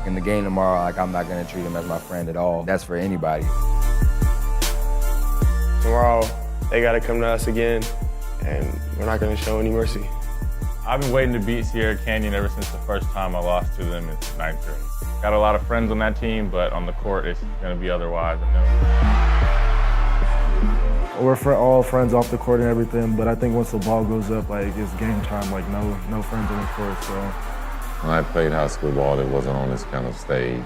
In the game tomorrow, like, I'm not gonna treat him as my friend at all. That's for anybody. Tomorrow, they gotta come to us again, and we're not gonna show any mercy. I've been waiting to beat Sierra Canyon ever since the first time I lost to them in 9th grade. Got a lot of friends on that team, but on the court, it's gonna be otherwise. We're all friends off the court and everything, but I think once the ball goes up, like, it's game time, like, no friends on the court, so. When I played high school ball, it wasn't on this kind of stage.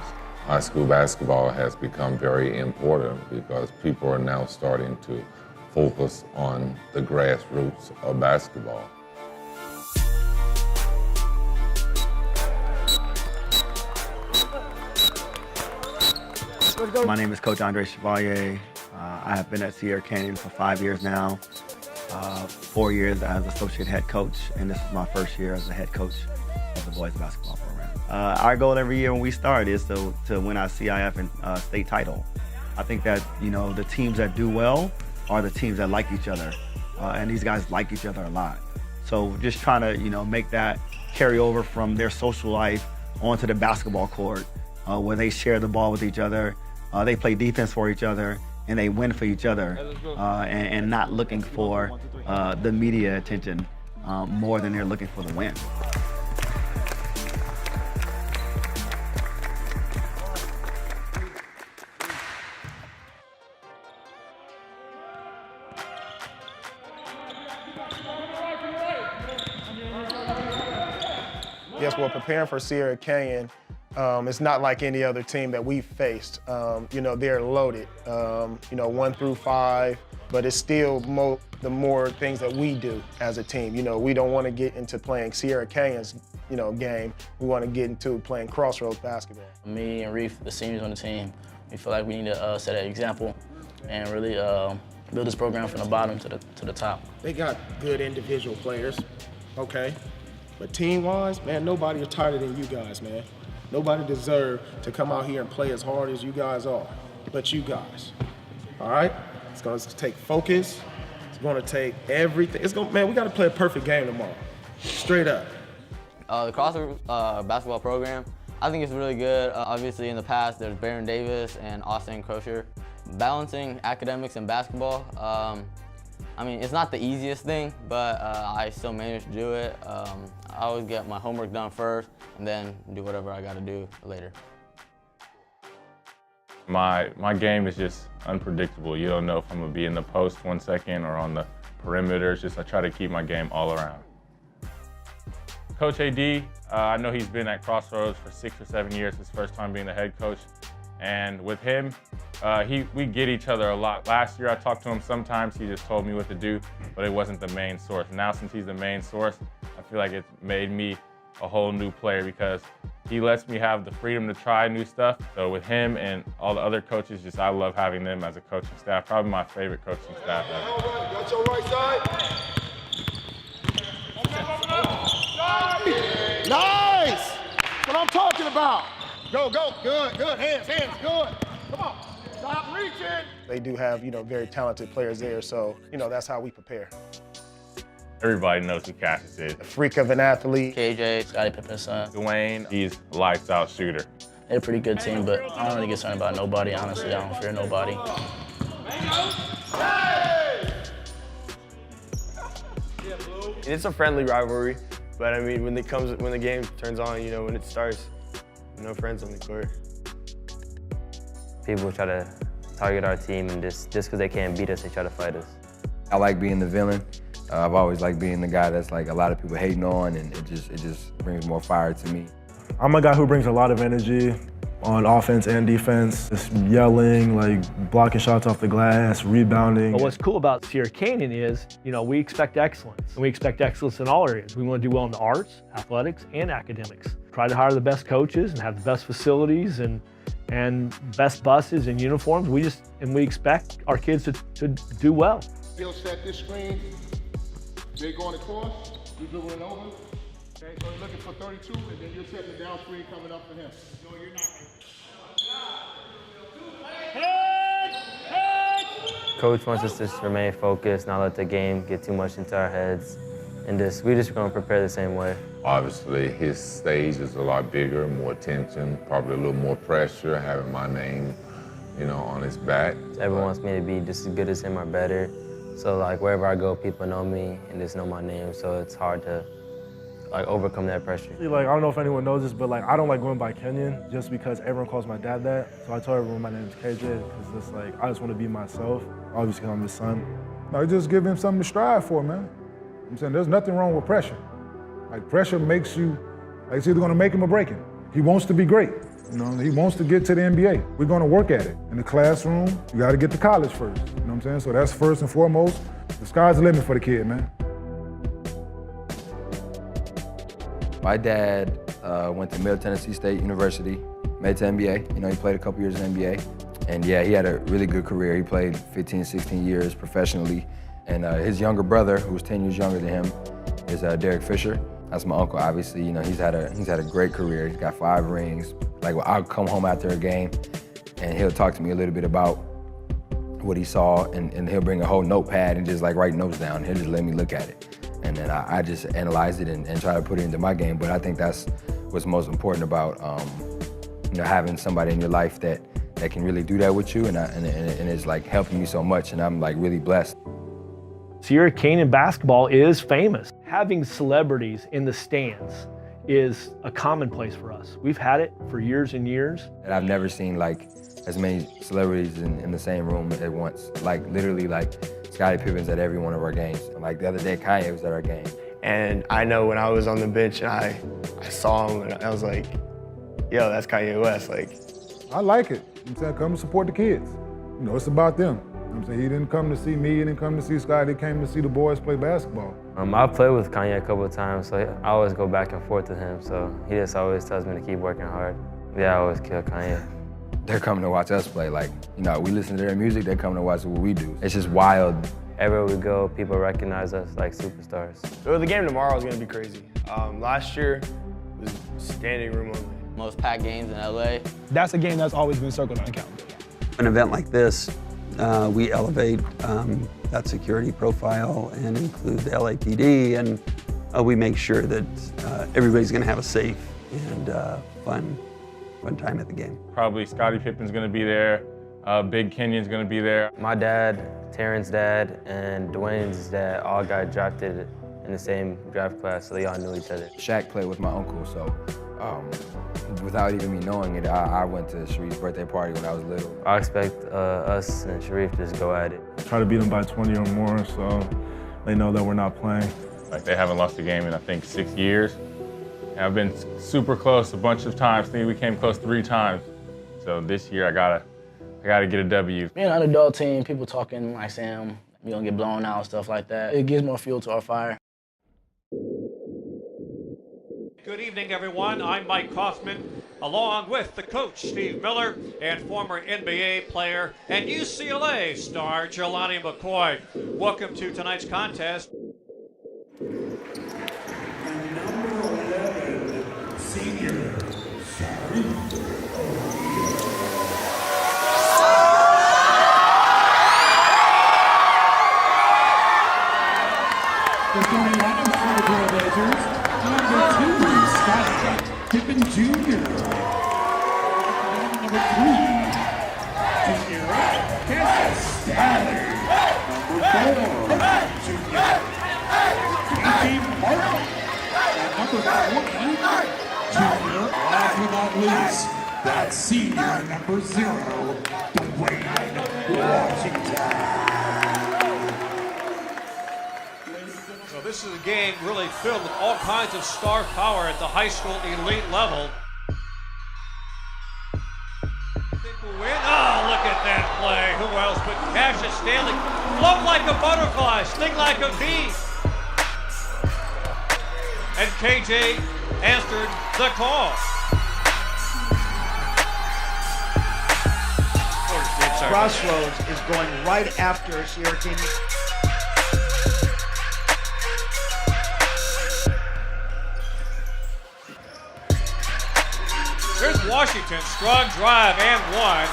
High school basketball has become very important because people are now starting to focus on the grassroots of basketball. My name is Coach Andre Chevalier. I have been at Sierra Canyon for 5 years now, 4 years as associate head coach, and this is my first year as the head coach of the boys basketball program. Our goal every year when we start is to win our CIF and state title. I think that, the teams that do well are the teams that like each other, and these guys like each other a lot. So just trying to, make that carry over from their social life onto the basketball court, where they share the ball with each other, they play defense for each other, and they win for each other, and not looking for the media attention more than they're looking for the win. Yes, well, preparing for Sierra Canyon, it's not like any other team that we've faced. They're loaded, 1 through 5, but it's still the more things that we do as a team. We don't want to get into playing Sierra Canyon's, game. We want to get into playing crossroads basketball. Me and Shareef, the seniors on the team, we feel like we need to set an example and really build this program from the bottom to the top. They got good individual players, okay? But team-wise, man, nobody is tighter than you guys, man. Nobody deserves to come out here and play as hard as you guys are, but you guys, all right? It's going to take focus. It's going to take everything. Man, we got to play a perfect game tomorrow, straight up. The crossroads basketball program, I think it's really good. Obviously, in the past, there's Baron Davis and Austin Crozier. Balancing academics and basketball, it's not the easiest thing, but I still managed to do it. I always get my homework done first and then do whatever I got to do later. My game is just unpredictable. You don't know if I'm going to be in the post 1 second or on the perimeter. It's just I try to keep my game all around. Coach AD, I know he's been at Crossroads for 6 or 7 years, his first time being the head coach. And with him, we get each other a lot. Last year I talked to him sometimes, he just told me what to do, but it wasn't the main source. Now since he's the main source, I feel like it's made me a whole new player because he lets me have the freedom to try new stuff. So with him and all the other coaches, I love having them as a coaching staff. Probably my favorite coaching staff ever. Got your right side. Nice! That's what I'm talking about. Go, good, hands, good. Come on, stop reaching. They do have, very talented players there, so, that's how we prepare. Everybody knows who Cassius is. A freak of an athlete. KJ, Scottie Pippen's son. Dwayne, he's a lights out shooter. They're a pretty good team, but I don't really get concerned about nobody, honestly. I don't fear nobody. It's a friendly rivalry, but when the game turns on, when it starts, no friends on the court. People try to target our team, and just because they can't beat us, they try to fight us. I like being the villain. I've always liked being the guy that's like a lot of people hating on, and it just brings more fire to me. I'm a guy who brings a lot of energy on offense and defense, just yelling, like blocking shots off the glass, rebounding. But what's cool about Sierra Canyon is, we expect excellence, and we expect excellence in all areas. We want to do well in the arts, athletics, and academics. Try to hire the best coaches and have the best facilities and best buses and uniforms. We expect our kids to do well. He'll set this screen. They going across. You dribbling over. Okay, so you're looking for 32, and then you're setting the down screen coming up for him. No, you're not. Coach wants us to just remain focused, not let the game get too much into our heads, and we just gonna prepare the same way. Obviously, his stage is a lot bigger, more attention, probably a little more pressure, having my name, on his back. Everyone wants me to be just as good as him or better. So like wherever I go, people know me and just know my name. So it's hard to like overcome that pressure. Like, I don't know if anyone knows this, but like I don't like going by Kenyon just because everyone calls my dad that. So I told everyone my name is KJ because it's like I just want to be myself. Obviously, I'm his son. No, just give him something to strive for, man. I'm saying there's nothing wrong with pressure. Like pressure makes you, like it's either gonna make him or break him. He wants to be great. He wants to get to the NBA. We're gonna work at it. In the classroom, you gotta get to college first. You know what I'm saying? So that's first and foremost. The sky's the limit for the kid, man. My dad went to Middle Tennessee State University, made it to NBA. He played a couple years in NBA. And yeah, he had a really good career. He played 15, 16 years professionally. And his younger brother, who was 10 years younger than him, is Derek Fisher. That's my uncle, obviously. He's had a great career. He's got 5 rings. Like, I'll come home after a game, and he'll talk to me a little bit about what he saw, and he'll bring a whole notepad and just like write notes down. He'll just let me look at it. And then I just analyze it and try to put it into my game. But I think that's what's most important about having somebody in your life that can really do that with you, and it's like helping me so much, and I'm like really blessed. Sierra Canyon basketball is famous. Having celebrities in the stands is a commonplace for us. We've had it for years and years. And I've never seen like as many celebrities in the same room at once. Like literally like Scottie Pippen's at every one of our games. And like the other day, Kanye was at our game. And I know when I was on the bench and I saw him and I was like, yo, that's Kanye West. Like, I like it. I'm saying come and support the kids. It's about them. I'm saying he didn't come to see me, he didn't come to see Scottie, he came to see the boys play basketball. I've played with Kanye a couple of times, so I always go back and forth with him, so he just always tells me to keep working hard. Yeah, I always kill Kanye. They're coming to watch us play. Like, we listen to their music, they're coming to watch what we do. It's just wild. Everywhere we go, people recognize us like superstars. So the game tomorrow is gonna be crazy. Last year, it was standing room only. Most packed games in LA. That's a game that's always been circled on the calendar. An event like this, we elevate that security profile and include the LAPD, and we make sure that everybody's going to have a safe and fun time at the game. Probably Scottie Pippen's going to be there. Big Kenyon's going to be there. My dad, Terrence's dad, and Dwayne's dad all got drafted in the same draft class, so they all knew each other. Shaq played with my uncle, so without even me knowing it, I went to Shareef's birthday party when I was little. I expect us and Shareef to just go at it. Try to beat them by 20 or more, so they know that we're not playing. Like, they haven't lost a game in, I think, 6 years. And I've been super close a bunch of times. I think we came close 3 times. So this year, I gotta get a W. Being an underdog team, people talking like Sam, you're gonna get blown out, stuff like that. It gives more fuel to our fire. Good evening, everyone. I'm Mike Kaufman, along with the coach, Steve Miller, and former NBA player and UCLA star, Jelani McCoy. Welcome to tonight's contest. And number 11, senior, Shareef. The 21 for the Trailblazers, number 2, Scottie Pippen Jr. Number 3, Junior Cassius. Number 4, Junior Casey Martin. And number 20, Junior, last but not least, that senior number 0, Dwayne Washington. This is a game really filled with all kinds of star power at the high school elite level. Think we'll win? Oh, look at that play. Who else but Cassius Stanley? Float like a butterfly, sting like a bee. And KJ answered the call. Crossroads is going right after Sierra Canyon. Here's Washington, strong drive and 1.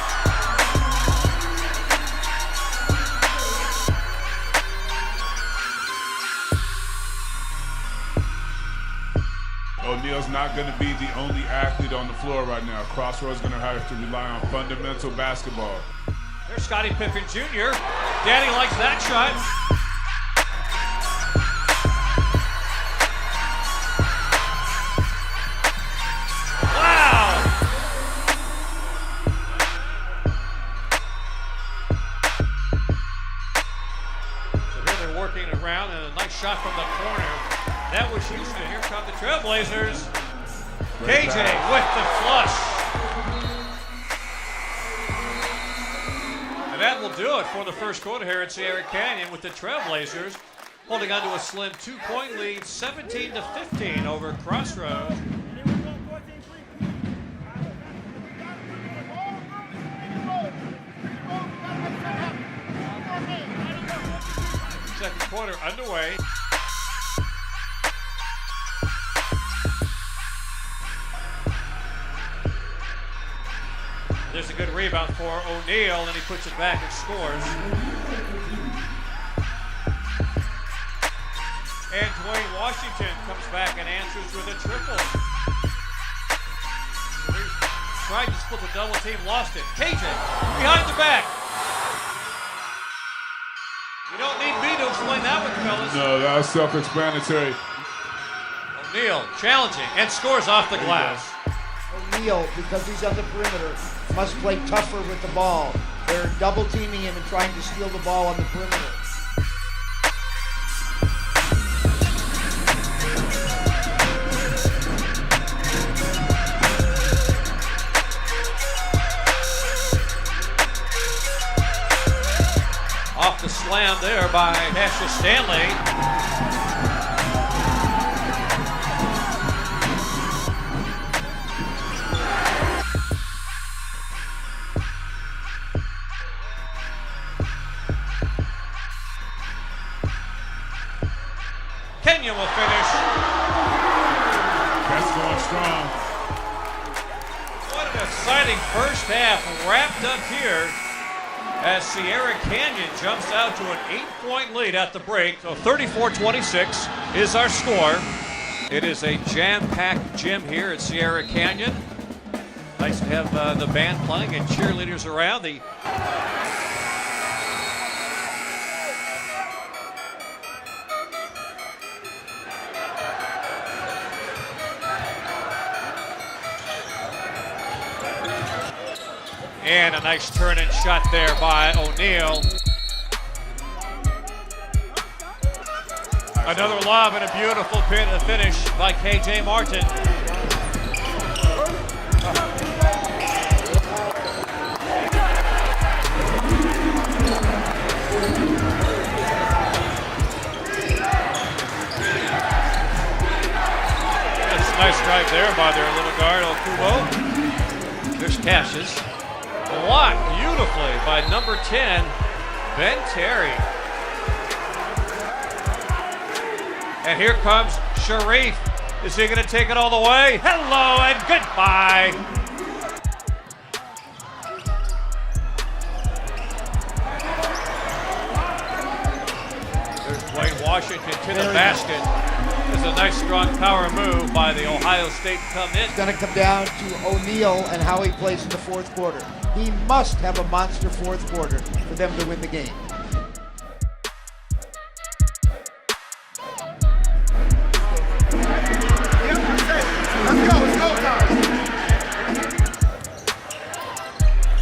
O'Neal's not going to be the only athlete on the floor right now. Crossroads going to have to rely on fundamental basketball. There's Scottie Pippen Jr. Daddy likes that shot. Wow! So here they're working around, and a nice shot from the corner. That was Houston. Here come the Trailblazers. KJ with the flush. And that will do it for the first quarter here at Sierra Canyon, with the Trailblazers holding on to a slim 2-point lead, 17-15 over Crossroads. Second quarter underway. There's a good rebound for O'Neal, and he puts it back and scores. And Dwayne Washington comes back and answers with a triple. Tried to split the double team, lost it. KJ behind the back. You don't need me to explain that one, fellas. No, that was self-explanatory. O'Neal challenging and scores off the glass. O'Neal, because he's on the perimeter, must play tougher with the ball. They're double teaming him and trying to steal the ball on the perimeter. Off the slam there by Cassius Stanley. Kenya will finish. That's going strong. What an exciting first half wrapped up here as Sierra Canyon jumps out to an 8-point lead at the break. So 34-26 is our score. It is a jam-packed gym here at Sierra Canyon. Nice to have the band playing and cheerleaders around. And a nice turn-in shot there by O'Neal. Another lob and a beautiful finish by KJ Martin. That's a nice drive there by their little guard, Okubo. There's Cassius. Blocked beautifully by number 10, Ben Terry. And here comes Shareef. Is he going to take it all the way? Hello and goodbye. There's Dwayne Washington to the basket. There's a nice strong power move by the Ohio State come in. It's going to come down to O'Neal and how he plays in the fourth quarter. He must have a monster fourth quarter for them to win the game. Let's go, guys.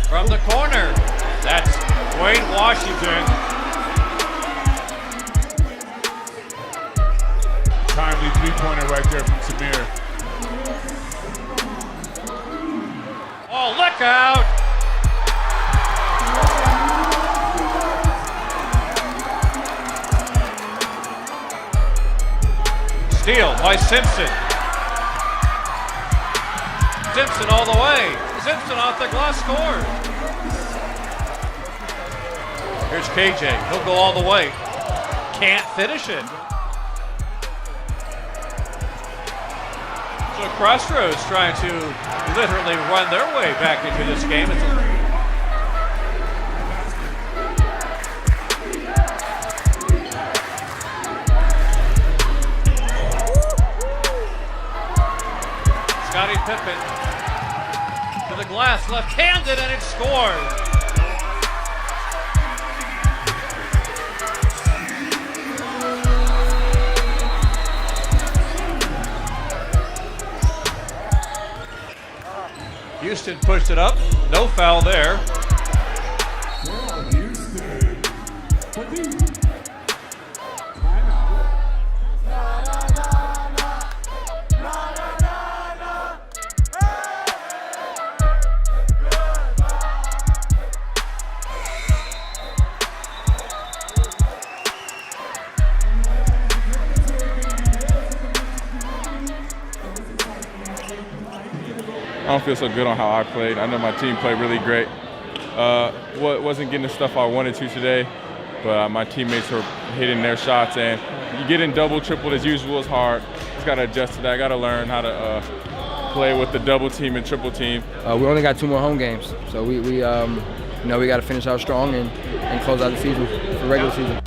From the corner, that's Dwayne Washington. Timely three-pointer right there from Samir. Oh, look out! Steal by Simpson. Simpson all the way. Simpson off the glass score. Here's KJ. He'll go all the way. Can't finish it. So Crossroads trying to literally run their way back into this game. Scottie Pippen to the glass, left-handed, and it scores. Houston pushed it up. No foul there. I don't feel so good on how I played. I know my team played really great. Wasn't getting the stuff I wanted to today, but my teammates were hitting their shots, and you get in double, triple as usual is hard. Just got to adjust to that. I got to learn how to play with the double team and triple team. We only got 2 more home games, so we got to finish out strong and close out the season for regular season.